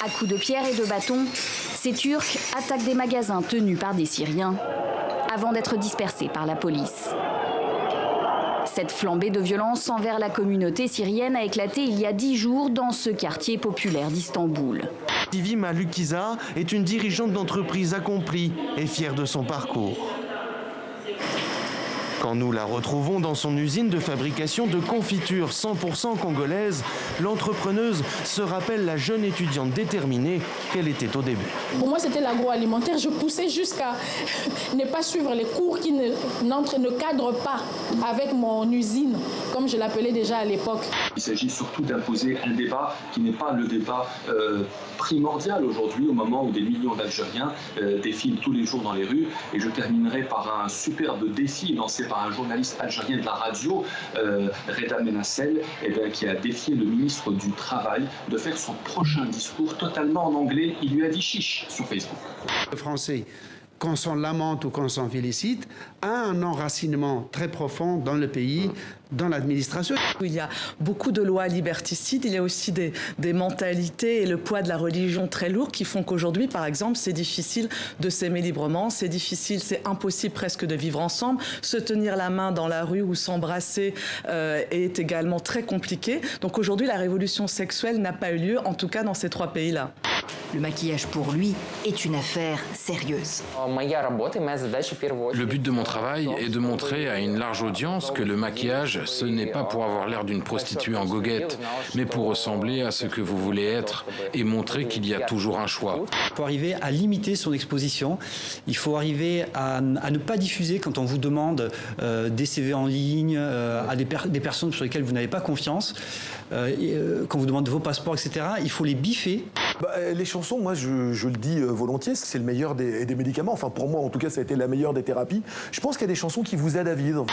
À coups de pierre et de bâton, ces Turcs attaquent des magasins tenus par des Syriens avant d'être dispersés par la police. Cette flambée de violence envers la communauté syrienne a éclaté il y a 10 jours dans ce quartier populaire d'Istanbul. Sivim Alukiza est une dirigeante d'entreprise accomplie et fière de son parcours. Quand nous la retrouvons dans son usine de fabrication de confitures 100% congolaise, l'entrepreneuse se rappelle la jeune étudiante déterminée qu'elle était au début. Pour moi, c'était l'agroalimentaire. Je poussais jusqu'à ne pas suivre les cours qui ne cadrent pas avec mon usine, comme je l'appelais déjà à l'époque. Il s'agit surtout d'imposer un débat qui n'est pas le débat primordial aujourd'hui, au moment où des millions d'Algériens défilent tous les jours dans les rues. Et je terminerai par un superbe défi lancé par un journaliste algérien de la radio, Reda Menassel, qui a défié le ministre du Travail de faire son prochain discours totalement en anglais. Il lui a dit chiche sur Facebook. Le français, qu'on s'en lamente ou qu'on s'en félicite, a un enracinement très profond dans le pays, dans l'administration. Il y a beaucoup de lois liberticides, il y a aussi des mentalités et le poids de la religion très lourd qui font qu'aujourd'hui, par exemple, c'est difficile de s'aimer librement, c'est difficile, c'est impossible presque de vivre ensemble. Se tenir la main dans la rue ou s'embrasser est également très compliqué. Donc aujourd'hui, la révolution sexuelle n'a pas eu lieu, en tout cas dans ces 3 pays-là. Le maquillage pour lui est une affaire sérieuse. Le but de mon travail est de montrer à une large audience que le maquillage, ce n'est pas pour avoir l'air d'une prostituée en goguette, mais pour ressembler à ce que vous voulez être et montrer qu'il y a toujours un choix. Il faut arriver à limiter son exposition. Il faut arriver à ne pas diffuser quand on vous demande des CV en ligne, à des personnes sur lesquelles vous n'avez pas confiance. Quand vous demande vos passeports, etc., il faut les biffer. Les chansons, moi, je le dis volontiers, c'est le meilleur des médicaments. Enfin, pour moi, en tout cas, ça a été la meilleure des thérapies. Je pense qu'il y a des chansons qui vous aident à vivre.